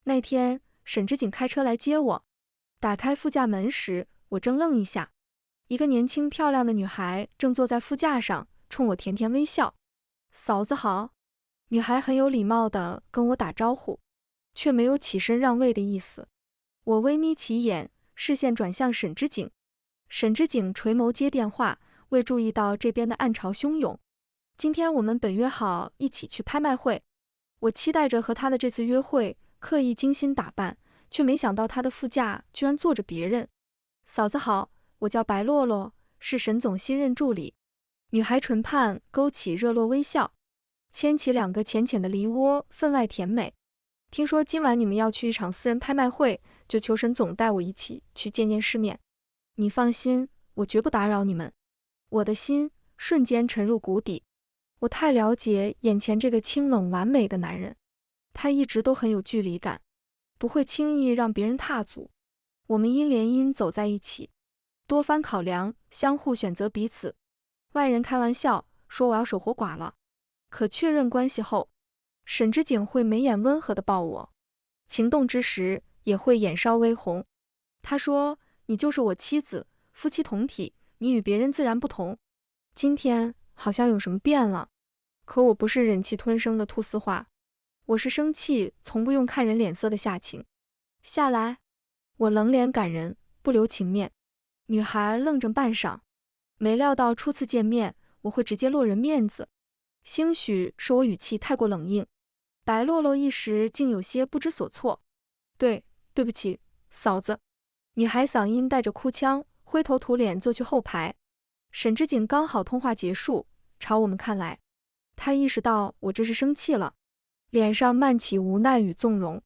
那天，沈之景开车来接我，打开副驾门时，我怔愣一下，一个年轻漂亮的女孩正坐在副驾上，冲我甜甜微笑。嫂子好。女孩很有礼貌地跟我打招呼，却没有起身让位的意思。我微眯起眼，视线转向沈之景。沈之景垂眸接电话，未注意到这边的暗潮汹涌。今天我们本约好一起去拍卖会，我期待着和他的这次约会，刻意精心打扮，却没想到他的副驾居然坐着别人。嫂子好，我叫白洛洛，是沈总新任助理。女孩唇畔勾起热络微笑，牵起两个浅浅的梨窝，分外甜美。听说今晚你们要去一场私人拍卖会，就求沈总带我一起去见见世面。你放心，我绝不打扰你们。我的心瞬间沉入谷底。我太了解眼前这个清冷完美的男人，他一直都很有距离感，不会轻易让别人踏足。我们因联姻走在一起，多番考量，相互选择彼此。外人开玩笑说我要守活寡了，可确认关系后，沈之景会眉眼温和地抱我，情动之时也会眼稍微红。他说：“你就是我妻子，夫妻同体，你与别人自然不同。”今天好像有什么变了，可我不是忍气吞声的菟丝话，我是生气从不用看人脸色的下情。下来，我冷脸感人，不留情面。女孩愣怔半晌，没料到初次见面我会直接落人面子，兴许是我语气太过冷硬。白洛洛一时竟有些不知所措。对不起，嫂子。女孩嗓音带着哭腔，灰头土脸坐去后排。沈之景刚好通话结束，朝我们看来，他意识到我这是生气了，脸上漫起无奈与纵容。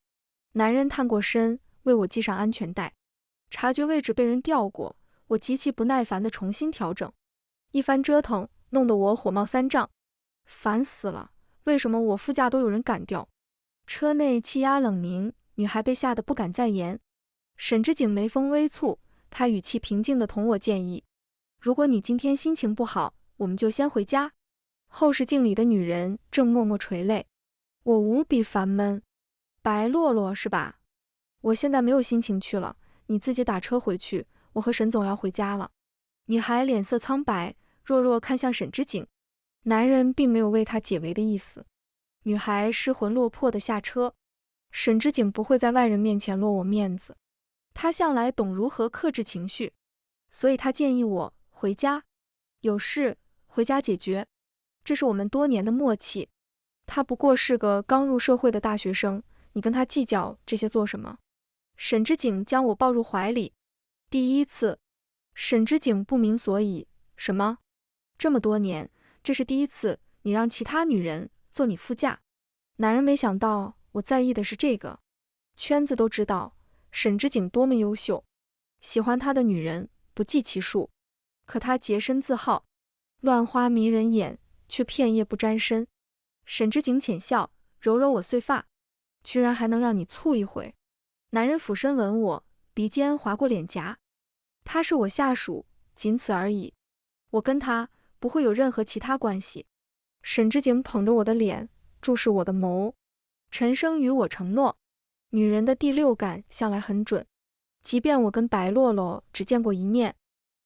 男人探过身，为我系上安全带。察觉位置被人调过，我极其不耐烦地重新调整。一番折腾，弄得我火冒三丈，烦死了！为什么我副驾都有人赶掉？车内气压冷凝，女孩被吓得不敢再言。沈之景眉峰微蹙，他语气平静地同我建议：如果你今天心情不好，我们就先回家。后视镜里的女人正默默垂泪，我无比烦闷。白洛洛是吧？我现在没有心情去了，你自己打车回去，我和沈总要回家了。女孩脸色苍白，弱弱看向沈之景，男人并没有为她解围的意思。女孩失魂落魄地下车，沈之景不会在外人面前落我面子，他向来懂如何克制情绪，所以他建议我回家，有事回家解决，这是我们多年的默契。他不过是个刚入社会的大学生，你跟他计较这些做什么？沈之景将我抱入怀里。第一次。沈之景不明所以，什么？这么多年，这是第一次你让其他女人坐你副驾。男人没想到我在意的是这个。圈子都知道沈之景多么优秀，喜欢他的女人不计其数，可他洁身自好，乱花迷人眼，却片叶不沾身。沈之景浅笑，揉揉我碎发，居然还能让你蹙一回。男人俯身吻我，鼻尖划过脸颊。他是我下属，仅此而已。我跟他不会有任何其他关系。沈之景捧着我的脸，注视我的眸。陈升与我承诺，女人的第六感向来很准，即便我跟白洛洛只见过一面，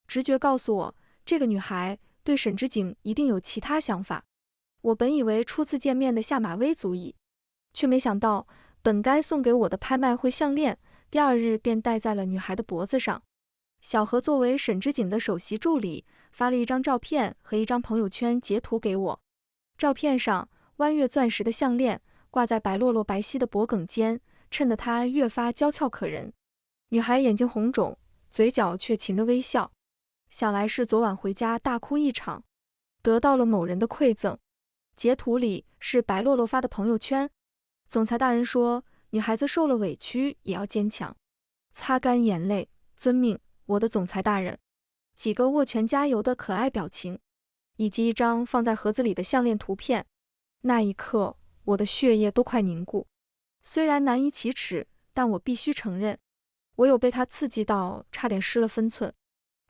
直觉告诉我，这个女孩对沈之景一定有其他想法。我本以为初次见面的下马威足矣，却没想到本该送给我的拍卖会项链，第二日便戴在了女孩的脖子上。小何作为沈之景的首席助理，发了一张照片和一张朋友圈截图给我。照片上弯月钻石的项链挂在白洛洛白皙的脖颈间，衬得她越发娇俏可人。女孩眼睛红肿，嘴角却噙着微笑，想来是昨晚回家大哭一场，得到了某人的馈赠。截图里是白洛洛发的朋友圈。总裁大人说，女孩子受了委屈也要坚强。擦干眼泪，遵命，我的总裁大人。几个握拳加油的可爱表情，以及一张放在盒子里的项链图片。那一刻，我的血液都快凝固。虽然难以启齿，但我必须承认，我有被他刺激到差点失了分寸。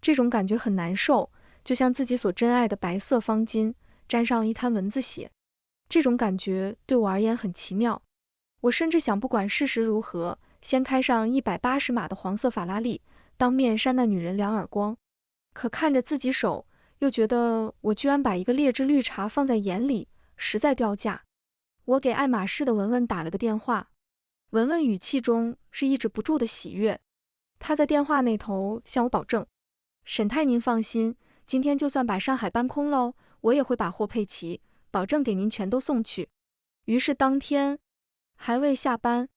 这种感觉很难受，就像自己所珍爱的白色方巾沾上一滩蚊子血。这种感觉对我而言很奇妙。我甚至想不管事实如何，先开上180码的黄色法拉利，当面扇那女人2耳光。可看着自己手，又觉得我居然把一个劣质绿茶放在眼里，实在掉价。我给爱马仕的文文打了个电话，文文语气中是抑制不住的喜悦。他在电话那头向我保证：沈太您放心，今天就算把上海搬空喽，我也会把货配齐，保证给您全都送去。于是当天还未下班，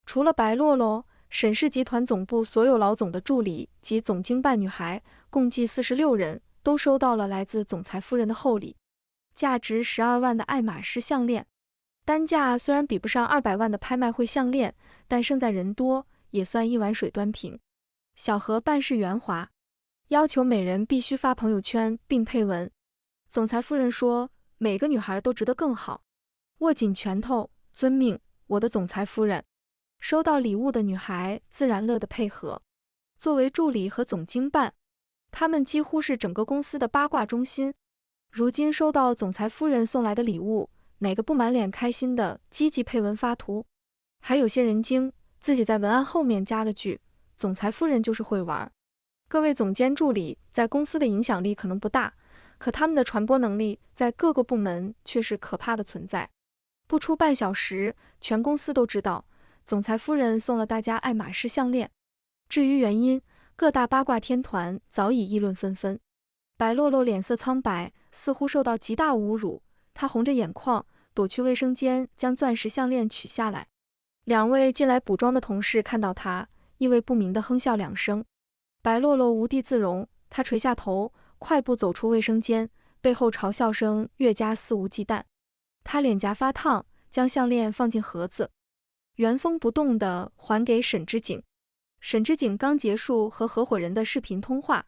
除了白洛洛，沈氏集团总部所有老总的助理及总经办女孩共计46人都收到了来自总裁夫人的厚礼，价值12万的爱马仕项链。单价虽然比不上200万的拍卖会项链，但胜在人多，也算一碗水端平。小何办事圆滑，要求每人必须发朋友圈并配文。总裁夫人说，每个女孩都值得更好。握紧拳头，遵命，我的总裁夫人。收到礼物的女孩自然乐得配合。作为助理和总经办，她们几乎是整个公司的八卦中心。如今收到总裁夫人送来的礼物，哪个不满脸开心的积极配文发图？还有些人精，自己在文案后面加了句：总裁夫人就是会玩。各位总监助理在公司的影响力可能不大，可他们的传播能力在各个部门却是可怕的存在。不出半小时，全公司都知道总裁夫人送了大家爱马仕项链。至于原因，各大八卦天团早已议论纷纷。白洛洛脸色苍白，似乎受到极大侮辱，她红着眼眶躲去卫生间，将钻石项链取下来。2位进来补妆的同事看到她，意味不明地哼笑2声。白洛洛无地自容，她垂下头，快步走出卫生间，背后嘲笑声越加肆无忌惮。她脸颊发烫，将项链放进盒子，原封不动地还给沈之景。沈之景刚结束和合伙人的视频通话，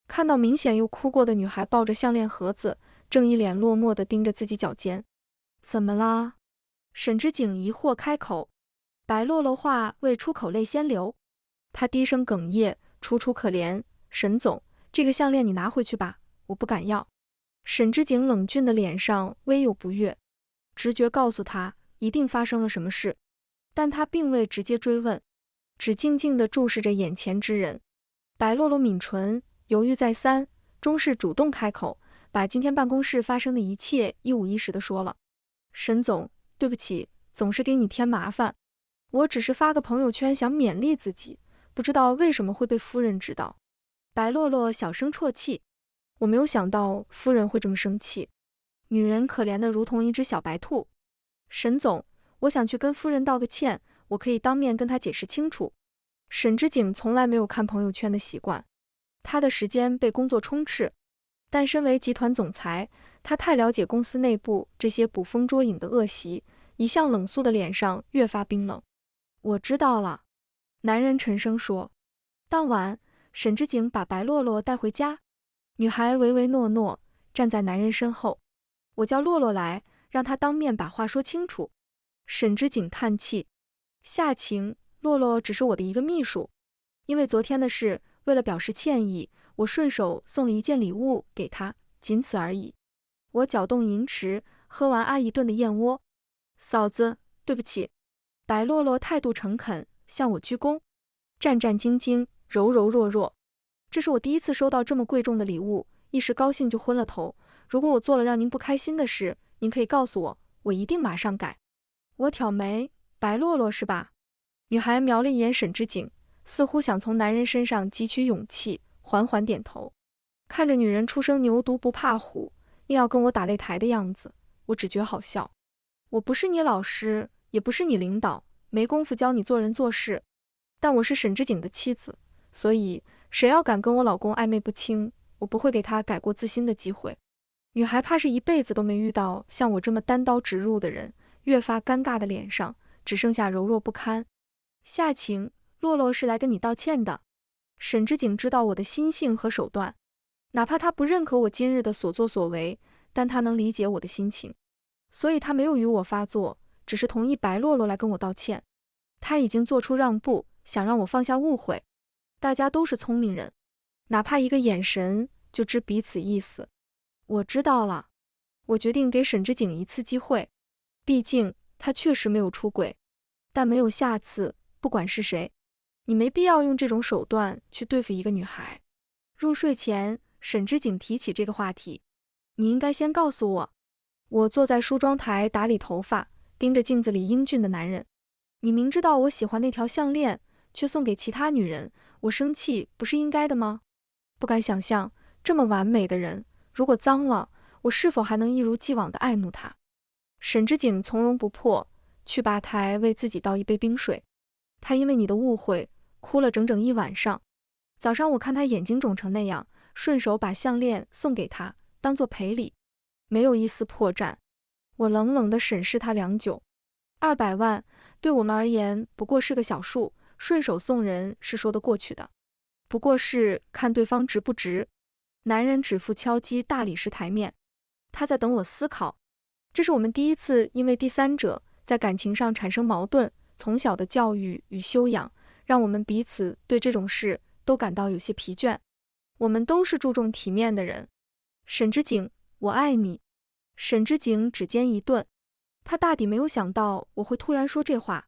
看到明显又哭过的女孩抱着项链盒子，正一脸落寞地盯着自己脚尖。怎么啦？沈之景疑惑开口。白洛洛话未出口泪先流，她低声哽咽，楚楚可怜：沈总，这个项链你拿回去吧，我不敢要。沈之景冷峻的脸上微有不悦，直觉告诉他一定发生了什么事，但他并未直接追问，只静静地注视着眼前之人。白洛洛抿唇，犹豫再三，终是主动开口，把今天办公室发生的一切一五一十地说了。沈总，对不起，总是给你添麻烦，我只是发个朋友圈想勉励自己，不知道为什么会被夫人知道。白洛洛小声啜泣，我没有想到夫人会这么生气，女人可怜得如同一只小白兔。沈总，我想去跟夫人道个歉，我可以当面跟她解释清楚。沈之景从来没有看朋友圈的习惯，他的时间被工作充斥，但身为集团总裁，他太了解公司内部这些捕风捉影的恶习，一向冷肃的脸上越发冰冷。我知道了，男人沉声说。当晚，沈之景把白洛洛带回家，女孩唯唯诺诺，站在男人身后。我叫洛洛来，让她当面把话说清楚。沈之景叹气，下情，洛洛只是我的一个秘书，因为昨天的事，为了表示歉意，我顺手送了一件礼物给她，仅此而已。我搅动银池，喝完阿姨炖的燕窝。嫂子，对不起。白洛洛态度诚恳，向我鞠躬，战战兢兢，柔柔弱弱。这是我第一次收到这么贵重的礼物，一时高兴就昏了头。如果我做了让您不开心的事，您可以告诉我，我一定马上改。我挑眉，白洛洛是吧？女孩瞄了一眼沈之景，似乎想从男人身上汲取勇气，缓缓点头。看着女人初生牛犊不怕虎，硬要跟我打擂台的样子，我只觉好笑。我不是你老师，也不是你领导，没工夫教你做人做事，但我是沈之景的妻子，所以谁要敢跟我老公暧昧不清，我不会给他改过自新的机会。女孩怕是一辈子都没遇到像我这么单刀直入的人，越发尴尬的脸上只剩下柔弱不堪。夏晴，洛洛是来跟你道歉的。沈之景知道我的心性和手段，哪怕他不认可我今日的所作所为，但他能理解我的心情，所以他没有与我发作，只是同意白洛洛来跟我道歉。他已经做出让步，想让我放下误会。大家都是聪明人，哪怕一个眼神就知彼此意思。我知道了，我决定给沈之景一次机会，毕竟他确实没有出轨。但没有下次，不管是谁，你没必要用这种手段去对付一个女孩。入睡前，沈之景提起这个话题，你应该先告诉我。我坐在梳妆台打理头发，盯着镜子里英俊的男人。你明知道我喜欢那条项链，却送给其他女人，我生气不是应该的吗？不敢想象，这么完美的人，如果脏了，我是否还能一如既往地爱慕他？沈之景从容不迫，去吧台为自己倒一杯冰水。他因为你的误会，哭了整整一晚上。早上我看他眼睛肿成那样，顺手把项链送给他，当作赔礼，没有一丝破绽。我冷冷地审视他良久。200万对我们而言不过是个小数，顺手送人是说得过去的，不过是看对方值不值。男人指腹敲击大理石台面，他在等我思考。这是我们第一次因为第三者在感情上产生矛盾，从小的教育与修养让我们彼此对这种事都感到有些疲倦。我们都是注重体面的人。沈之景，我爱你。沈之景指尖一顿，他大抵没有想到我会突然说这话。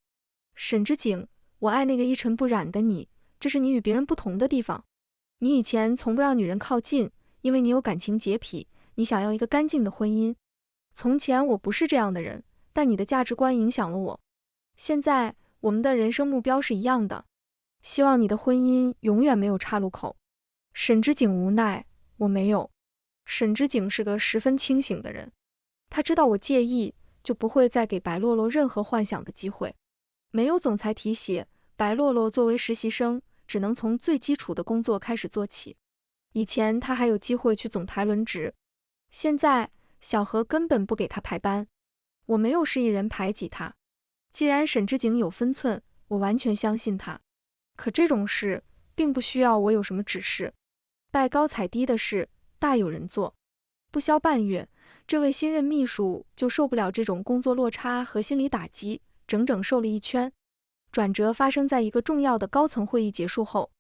沈之景，我爱那个一尘不染的你，这是你与别人不同的地方。你以前从不让女人靠近，因为你有感情洁癖，你想要一个干净的婚姻。从前我不是这样的人，但你的价值观影响了我。现在我们的人生目标是一样的，希望你的婚姻永远没有岔路口。沈之景无奈，我没有。沈之景是个十分清醒的人，他知道我介意，就不会再给白洛洛任何幻想的机会。没有总裁提携，白洛洛作为实习生，只能从最基础的工作开始做起。以前他还有机会去总台轮值，现在小何根本不给他排班。我没有示意人排挤他，既然沈之景有分寸，我完全相信他。可这种事并不需要我有什么指示，拜高踩低的事大有人做。不消半月，这位新任秘书就受不了这种工作落差和心理打击，整整瘦了一圈。转折发生在一个重要的高层会议结束后。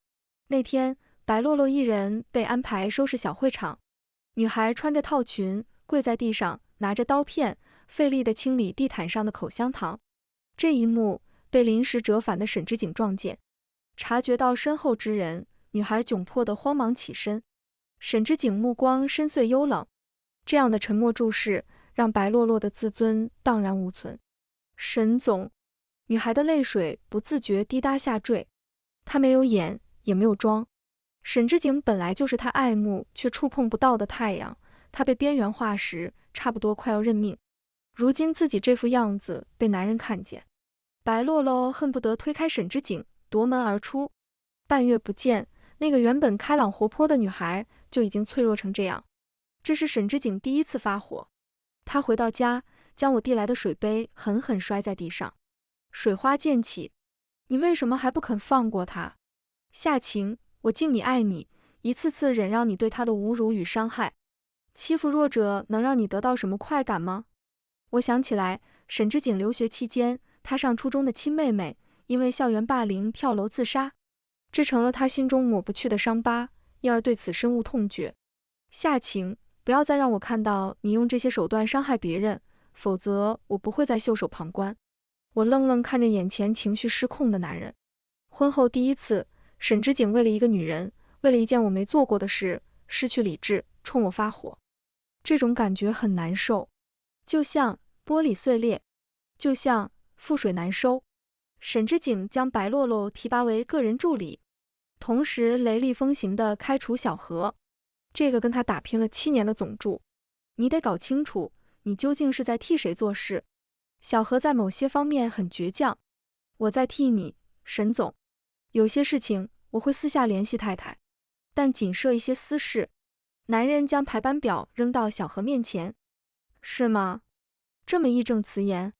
那天，白洛洛一人被安排收拾小会场，女孩穿着套裙，跪在地上，拿着刀片，费力地清理地毯上的口香糖。这一幕被临时折返的沈之景撞见，察觉到身后之人，女孩窘迫地慌忙起身。沈之景目光深邃幽冷，这样的沉默注视让白洛洛的自尊荡然无存。沈总，女孩的泪水不自觉滴答下坠，她没有演，也没有装。沈之景本来就是她爱慕却触碰不到的太阳，她被边缘化时差不多快要认命，如今自己这副样子被男人看见，白洛洛恨不得推开沈之景，夺门而出。半月不见，那个原本开朗活泼的女孩就已经脆弱成这样。这是沈之景第一次发火。他回到家，将我递来的水杯狠狠摔在地上，水花溅起。你为什么还不肯放过他？夏晴，我敬你爱你，一次次忍让你对他的侮辱与伤害。欺负弱者能让你得到什么快感吗？我想起来，沈之景留学期间，他上初中的亲妹妹因为校园霸凌跳楼自杀，这成了他心中抹不去的伤疤，因而对此深恶痛绝。夏晴，不要再让我看到你用这些手段伤害别人，否则我不会再袖手旁观。我愣愣看着眼前情绪失控的男人。婚后第一次，沈之景为了一个女人，为了一件我没做过的事，失去理智，冲我发火。这种感觉很难受，就像玻璃碎裂，就像覆水难收。沈之景将白洛洛提拔为个人助理，同时雷厉风行地开除小何，这个跟他打拼了7年的总助。你得搞清楚，你究竟是在替谁做事。小何在某些方面很倔强，我在替你，沈总。有些事情我会私下联系太太，但仅涉一些私事。男人将排班表扔到小何面前。是吗？这么义正辞严？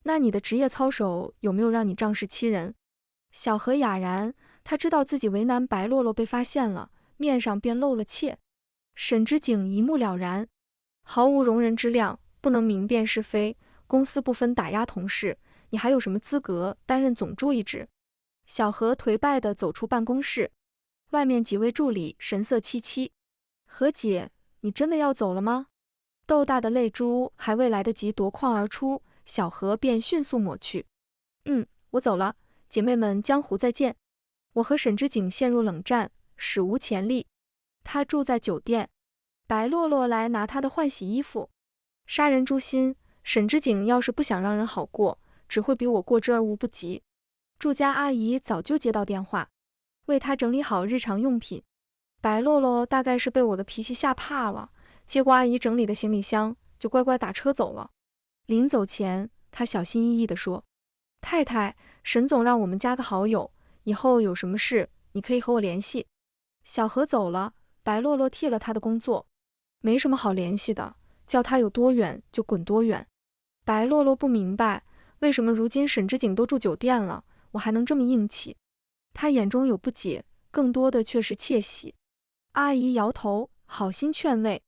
那你的职业操守有没有让你仗势欺人？小何哑然，他知道自己为难白洛洛被发现了，面上便露了怯。沈之景一目了然，毫无容人之量，不能明辨是非，公私不分打压同事，你还有什么资格担任总助一职？小何颓败地走出办公室，外面几位助理神色凄凄。何姐，你真的要走了吗？豆大的泪珠还未来得及夺眶而出，小何便迅速抹去。我走了，姐妹们江湖再见。我和沈之景陷入冷战，史无前例。他住在酒店，白洛洛来拿他的换洗衣服。杀人诛心，沈之景要是不想让人好过，只会比我过之而无不及。住家阿姨早就接到电话，为他整理好日常用品。白洛洛大概是被我的脾气吓怕了，接过阿姨整理的行李箱，就乖乖打车走了。临走前，他小心翼翼地说：“太太，沈总让我们加个好友，以后有什么事你可以和我联系。”小何走了，白洛洛替了他的工作。没什么好联系的，叫他有多远就滚多远。白洛洛不明白，为什么如今沈之景都住酒店了，我还能这么硬气。他眼中有不解，更多的却是窃喜。阿姨摇头，好心劝慰：“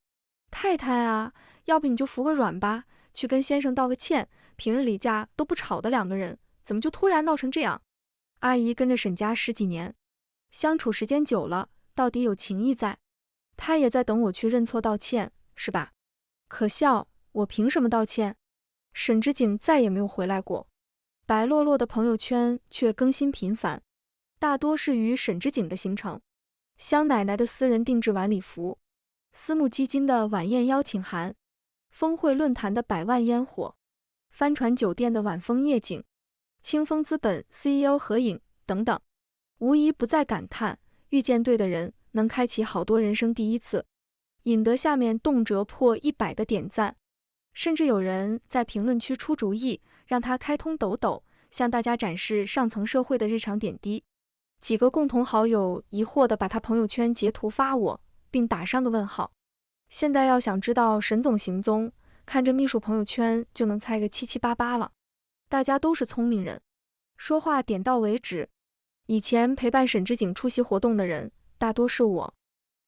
太太啊，要不你就服个软吧，去跟先生道个歉。平日里架都不吵的两个人，怎么就突然闹成这样？”阿姨跟着沈家10几年，相处时间久了，到底有情谊在。她也在等我去认错道歉，是吧？可笑，我凭什么道歉？沈之景再也没有回来过。白洛洛的朋友圈却更新频繁，大多是与沈之景的行程。香奶奶的私人定制晚礼服，私募基金的晚宴邀请函，峰会论坛的100万烟火，帆船酒店的晚风夜景，清风资本 CEO 合影等等，无一不在感叹遇见对的人能开启好多人生第一次，引得下面动辄破100的点赞，甚至有人在评论区出主意，让他开通抖抖，向大家展示上层社会的日常点滴。几个共同好友疑惑地把他朋友圈截图发我，并打上个问号。现在要想知道沈总行踪，看着秘书朋友圈就能猜个七七八八了。大家都是聪明人，说话点到为止。以前陪伴沈之景出席活动的人大多是我，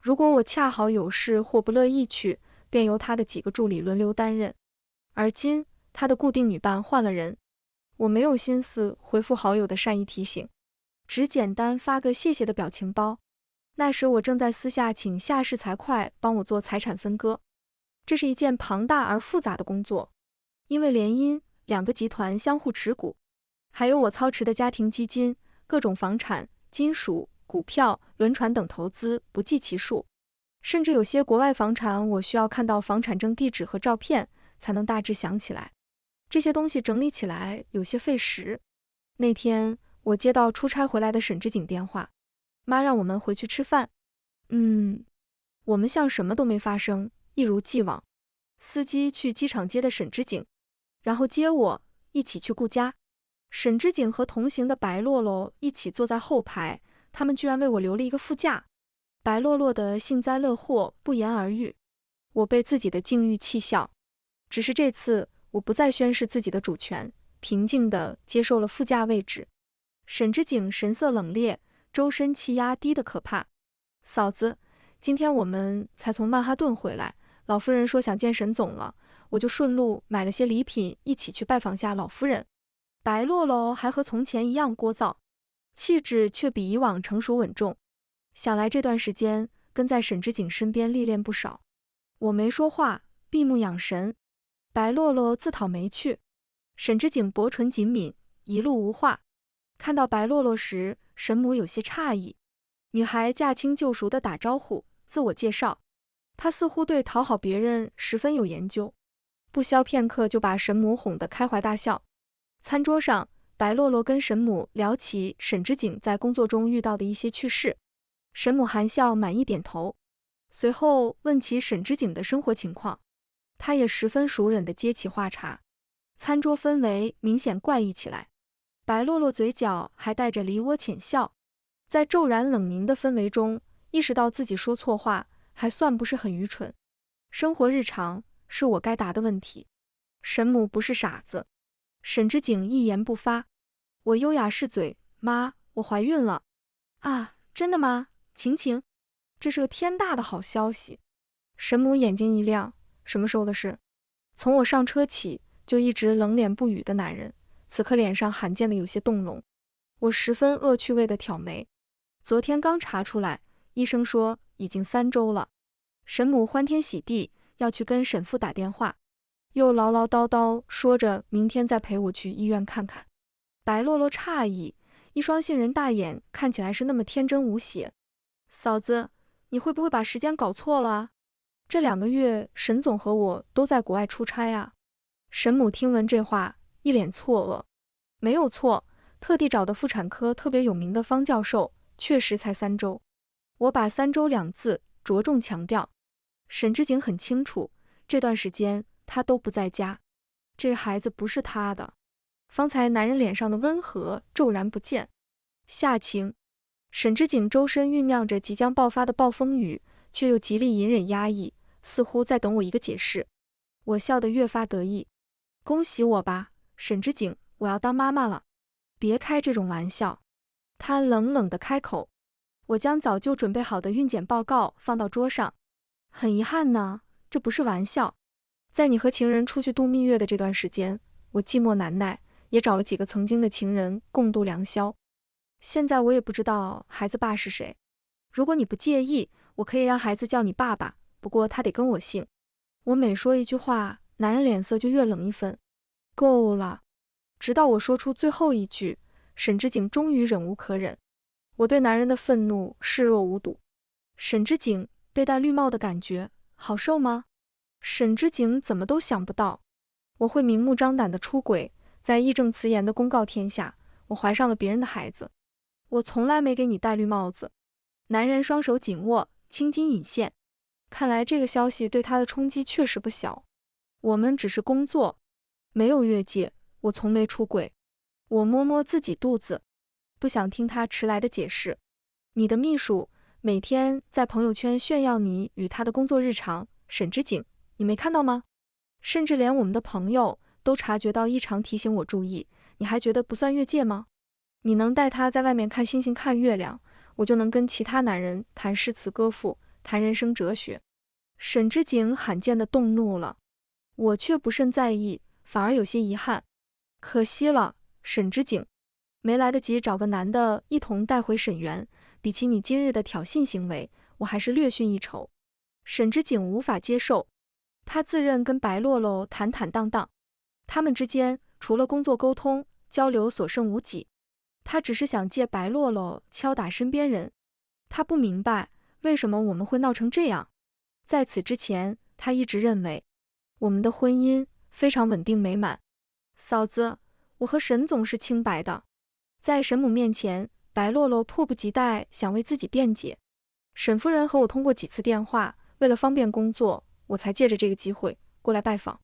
如果我恰好有事或不乐意去，便由他的几个助理轮流担任。而今他的固定女伴换了人，我没有心思回复好友的善意提醒，只简单发个谢谢的表情包。那时我正在私下请夏氏财会帮我做财产分割，这是一件庞大而复杂的工作，因为联姻2个集团相互持股，还有我操持的家庭基金、各种房产、金属、股票、轮船等投资不计其数，甚至有些国外房产我需要看到房产证地址和照片才能大致想起来，这些东西整理起来有些费时。那天我接到出差回来的沈之景电话，妈让我们回去吃饭。我们像什么都没发生，一如既往。司机去机场接的沈之景，然后接我一起去顾家。沈之景和同行的白洛洛一起坐在后排，他们居然为我留了一个副驾。白洛洛的幸灾乐祸不言而喻，我被自己的境遇气笑。只是这次我不再宣示自己的主权，平静地接受了副驾位置。沈之景神色冷冽，周身气压低得可怕。嫂子，今天我们才从曼哈顿回来，老夫人说想见沈总了，我就顺路买了些礼品，一起去拜访下老夫人。白洛洛还和从前一样聒噪，气质却比以往成熟稳重。想来这段时间跟在沈之景身边历练不少。我没说话，闭目养神。白洛洛自讨没趣，沈之景薄唇紧抿，一路无话。看到白洛洛时，沈母有些诧异。女孩驾轻就熟地打招呼，自我介绍。她似乎对讨好别人十分有研究，不消片刻就把沈母哄得开怀大笑。餐桌上，白洛洛跟沈母聊起沈之景在工作中遇到的一些趣事，沈母含笑满意点头，随后问起沈之景的生活情况，她也十分熟稔地接起话茬。餐桌氛围明显怪异起来，白洛洛嘴角还带着梨涡浅笑，在骤然冷凝的氛围中，意识到自己说错话还算不是很愚蠢。生活日常是我该答的问题，沈母不是傻子。沈之景一言不发，我优雅试嘴，妈，我怀孕了。啊，真的吗？请，这是个天大的好消息。沈母眼睛一亮，什么时候的事？从我上车起就一直冷脸不语的男人，此刻脸上罕见的有些动容。我十分恶趣味的挑眉，昨天刚查出来，医生说已经3周了。沈母欢天喜地要去跟沈父打电话，又唠唠叨叨说着明天再陪我去医院看看。白洛洛诧异，一双杏仁大眼看起来是那么天真无邪。嫂子，你会不会把时间搞错了啊？这2个月沈总和我都在国外出差啊。沈母听闻这话，一脸错愕。没有错，特地找的妇产科特别有名的方教授，确实才3周。我把3周2字着重强调。沈之景很清楚，这段时间他都不在家，这个孩子不是他的。方才男人脸上的温和骤然不见。夏晴，沈之景周身酝酿着即将爆发的暴风雨，却又极力隐忍压抑，似乎在等我一个解释。我笑得越发得意。恭喜我吧，沈之景，我要当妈妈了。别开这种玩笑。他冷冷地开口。我将早就准备好的孕检报告放到桌上。很遗憾呢，这不是玩笑。在你和情人出去度蜜月的这段时间，我寂寞难耐，也找了几个曾经的情人共度良宵。现在我也不知道孩子爸是谁。如果你不介意，我可以让孩子叫你爸爸，不过他得跟我姓。我每说一句话，男人脸色就越冷一分。够了。直到我说出最后一句，沈之景终于忍无可忍。我对男人的愤怒视若无睹。沈之景被戴绿帽的感觉好受吗？沈之景怎么都想不到，我会明目张胆的出轨，在义正辞严的公告天下，我怀上了别人的孩子。我从来没给你戴绿帽子。男人双手紧握，青筋隐现。看来这个消息对他的冲击确实不小。我们只是工作，没有越界，我从没出轨。我摸摸自己肚子，不想听他迟来的解释。你的秘书每天在朋友圈炫耀你与他的工作日常，沈之景，你没看到吗？甚至连我们的朋友都察觉到异常，提醒我注意，你还觉得不算越界吗？你能带他在外面看星星看月亮，我就能跟其他男人谈诗词歌赋，谈人生哲学。沈之景罕见地动怒了，我却不甚在意，反而有些遗憾。可惜了，沈之景，没来得及找个男的一同带回沈园，比起你今日的挑衅行为，我还是略逊一筹。沈之景无法接受，他自认跟白洛洛坦坦荡荡，他们之间除了工作沟通交流所剩无几。他只是想借白洛洛敲打身边人。他不明白为什么我们会闹成这样。在此之前，他一直认为我们的婚姻非常稳定美满。嫂子，我和沈总是清白的。在沈母面前，白洛洛迫不及待想为自己辩解。沈夫人和我通过几次电话，为了方便工作，我才借着这个机会过来拜访。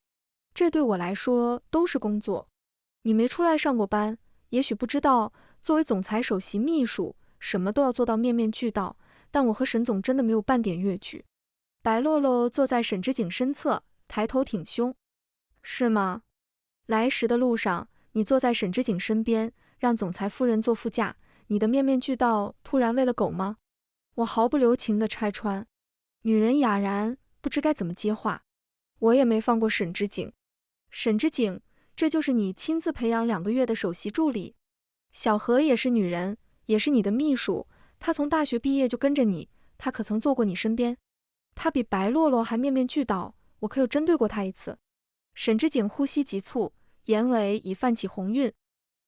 这对我来说都是工作。你没出来上过班，也许不知道，作为总裁首席秘书，什么都要做到面面俱到，但我和沈总真的没有半点越矩。白洛洛坐在沈之景身侧，抬头挺胸。是吗？来时的路上，你坐在沈之景身边，让总裁夫人坐副驾，你的面面俱到突然喂了狗吗？我毫不留情地拆穿。女人哑然，不知该怎么接话。我也没放过沈之景。沈之景，这就是你亲自培养2个月的首席助理。小何也是女人，也是你的秘书，她从大学毕业就跟着你，她可曾坐过你身边？她比白洛洛还面面俱到，我可有针对过她一次。沈之景呼吸急促，眼尾已泛起红晕。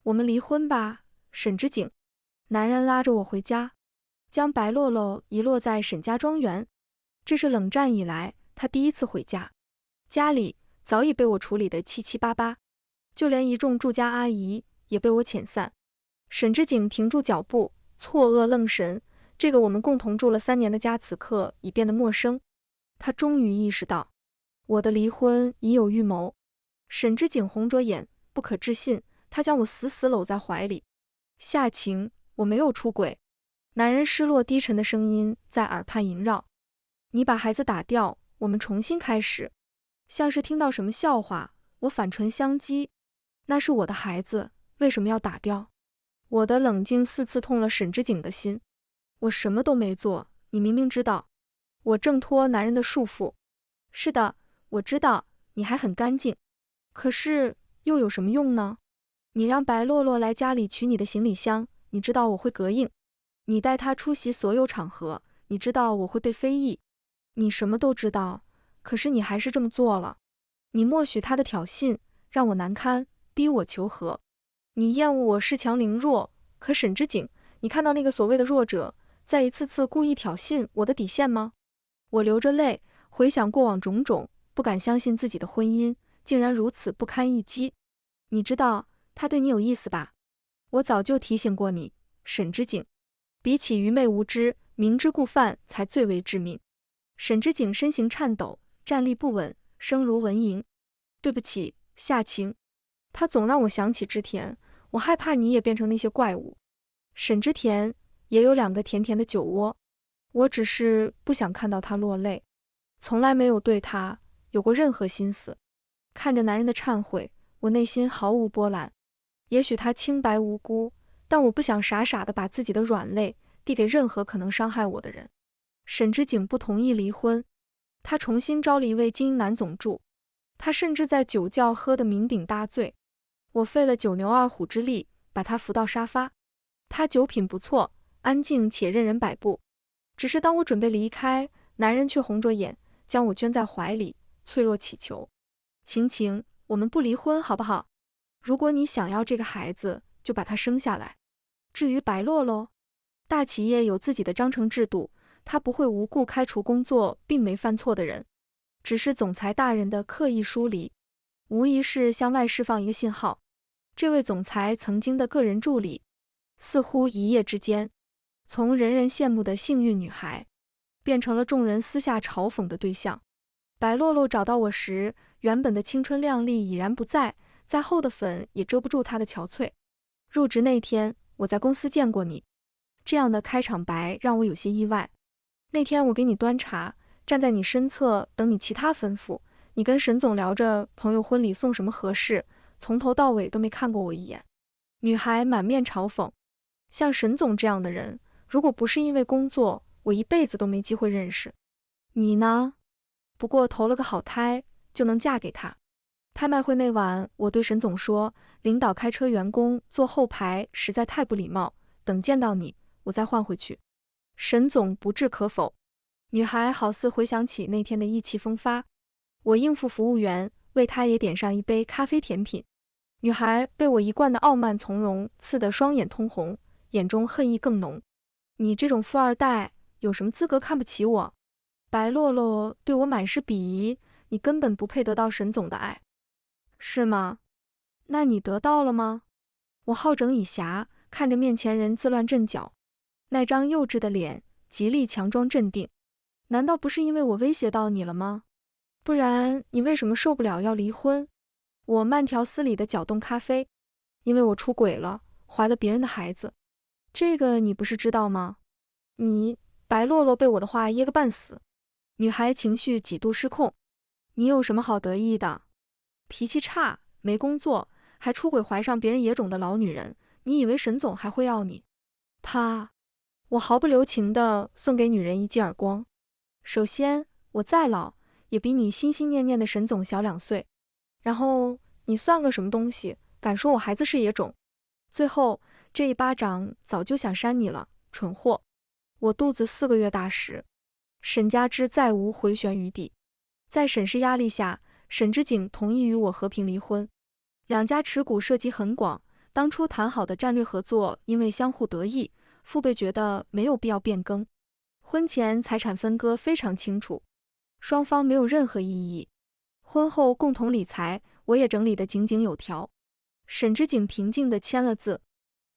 我们离婚吧，沈之景。男人拉着我回家，将白洛洛遗落在沈家庄园。这是冷战以来他第一次回家，家里早已被我处理得七七八八，就连一众住家阿姨也被我遣散。沈之景停住脚步，错愕愣神，这个我们共同住了3年的家此刻已变得陌生。他终于意识到，我的离婚已有预谋。沈之景红着眼，不可置信，他将我死死搂在怀里。夏晴，我没有出轨。男人失落低沉的声音在耳畔萦绕。你把孩子打掉，我们重新开始。像是听到什么笑话，我反唇相讥。那是我的孩子，为什么要打掉？我的冷静4次痛了沈之景的心。我什么都没做，你明明知道。我挣脱男人的束缚。是的，我知道，你还很干净。可是又有什么用呢？你让白洛洛来家里取你的行李箱，你知道我会膈应。你带她出席所有场合，你知道我会被非议。你什么都知道，可是你还是这么做了。你默许他的挑衅，让我难堪，逼我求和。你厌恶我恃强凌弱，可沈之景，你看到那个所谓的弱者，在一次次故意挑衅我的底线吗？我流着泪，回想过往种种，不敢相信自己的婚姻竟然如此不堪一击。你知道他对你有意思吧？我早就提醒过你，沈之景，比起愚昧无知，明知故犯才最为致命。沈之景身形颤抖，站立不稳，声如蚊蝇。对不起，夏晴。他总让我想起之田，我害怕你也变成那些怪物。沈之田也有2个甜甜的酒窝，我只是不想看到他落泪，从来没有对他有过任何心思。看着男人的忏悔，我内心毫无波澜。也许他清白无辜，但我不想傻傻地把自己的软肋递给任何可能伤害我的人。沈之景不同意离婚，他重新招了一位精英男总助，他甚至在酒窖喝得酩酊大醉。我费了9牛2虎之力把他扶到沙发，他酒品不错，安静且任人摆布。只是当我准备离开，男人却红着眼将我圈在怀里，脆弱乞求：晴晴，我们不离婚好不好？如果你想要这个孩子，就把他生下来。至于白洛洛，大企业有自己的章程制度，他不会无故开除工作并没犯错的人，只是总裁大人的刻意疏离，无疑是向外释放一个信号。这位总裁曾经的个人助理，似乎一夜之间，从人人羡慕的幸运女孩，变成了众人私下嘲讽的对象。白洛洛找到我时，原本的青春靓丽已然不在，再厚的粉也遮不住她的憔悴。入职那天，我在公司见过你。这样的开场白让我有些意外。那天我给你端茶，站在你身侧等你其他吩咐，你跟沈总聊着朋友婚礼送什么合适，从头到尾都没看过我一眼。女孩满面嘲讽，像沈总这样的人，如果不是因为工作，我一辈子都没机会认识。你呢？不过投了个好胎，就能嫁给他。拍卖会那晚，我对沈总说，领导开车员工坐后排实在太不礼貌，等见到你，我再换回去。沈总不置可否。女孩好似回想起那天的意气风发。我应付服务员，为她也点上一杯咖啡甜品。女孩被我一贯的傲慢从容刺得双眼通红，眼中恨意更浓。你这种富二代，有什么资格看不起我？白洛洛对我满是鄙夷，你根本不配得到沈总的爱。是吗？那你得到了吗？我好整以暇，看着面前人自乱阵脚，那张幼稚的脸极力强装镇定。难道不是因为我威胁到你了吗？不然你为什么受不了要离婚？我慢条斯理地搅动咖啡。因为我出轨了，怀了别人的孩子。这个你不是知道吗？白洛洛被我的话噎个半死。女孩情绪几度失控。你有什么好得意的？脾气差，没工作，还出轨怀上别人野种的老女人，你以为沈总还会要你？我毫不留情地送给女人一记耳光。首先，我再老，也比你心心念念的沈总小2岁。然后，你算个什么东西，敢说我孩子是野种？最后，这一巴掌早就想扇你了，蠢货！我肚子4个月大时，沈家之再无回旋余地。在沈氏压力下，沈之景同意与我和平离婚。2家持股涉及很广，当初谈好的战略合作因为相互得益，父辈觉得没有必要变更。婚前财产分割非常清楚，双方没有任何异议。婚后共同理财，我也整理得井井有条。沈之景平静地签了字，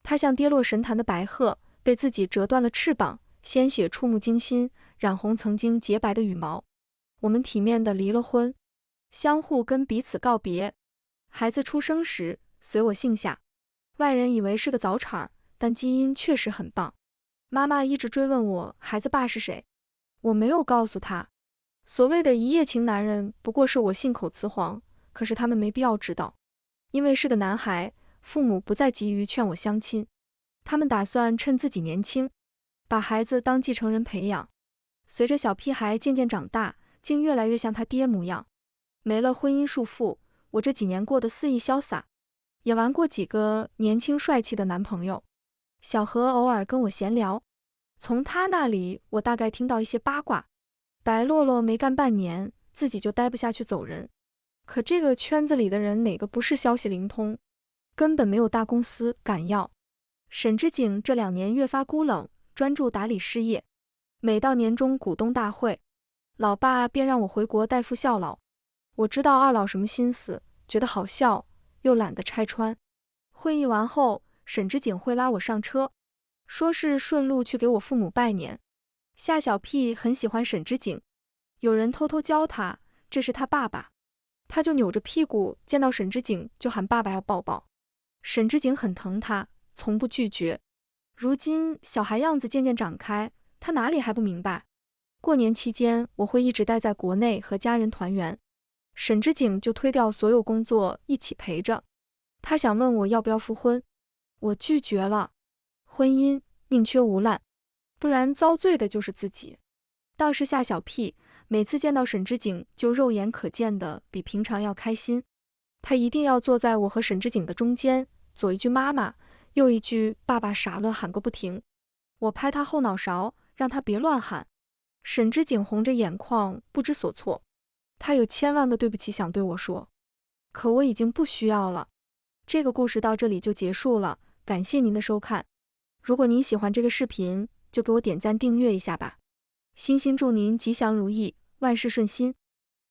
他像跌落神坛的白鹤，被自己折断了翅膀，鲜血触目惊心，染红曾经洁白的羽毛。我们体面地离了婚，相互跟彼此告别。孩子出生时随我姓夏，外人以为是个早产，但基因确实很棒。妈妈一直追问我孩子爸是谁，我没有告诉她。所谓的一夜情男人不过是我信口雌黄，可是他们没必要知道。因为是个男孩，父母不再急于劝我相亲，他们打算趁自己年轻，把孩子当继承人培养。随着小屁孩渐渐长大，竟越来越像他爹模样。没了婚姻束缚，我这几年过得肆意潇洒，也玩过几个年轻帅气的男朋友。小何偶尔跟我闲聊，从他那里我大概听到一些八卦。白洛洛没干半年，自己就待不下去走人。可这个圈子里的人哪个不是消息灵通？根本没有大公司敢要。沈之景这2年越发孤冷，专注打理事业。每到年终股东大会，老爸便让我回国代父效劳。我知道二老什么心思，觉得好笑，又懒得拆穿。会议完后，沈之景会拉我上车，说是顺路去给我父母拜年。夏小屁很喜欢沈之景，有人偷偷教他，这是他爸爸，他就扭着屁股，见到沈之景就喊爸爸要抱抱。沈之景很疼他，从不拒绝。如今小孩样子渐渐长开，他哪里还不明白？过年期间我会一直待在国内和家人团圆，沈之景就推掉所有工作一起陪着。他想问我要不要复婚，我拒绝了。婚姻宁缺毋滥，不然遭罪的就是自己。倒是夏小屁，每次见到沈之景就肉眼可见的比平常要开心。他一定要坐在我和沈之景的中间，左一句妈妈，右一句爸爸，傻乐喊个不停。我拍他后脑勺，让他别乱喊。沈之景红着眼眶，不知所措。他有千万个对不起想对我说，可我已经不需要了。这个故事到这里就结束了，感谢您的收看。如果您喜欢这个视频，就给我点赞订阅一下吧。衷心祝您吉祥如意，万事顺心。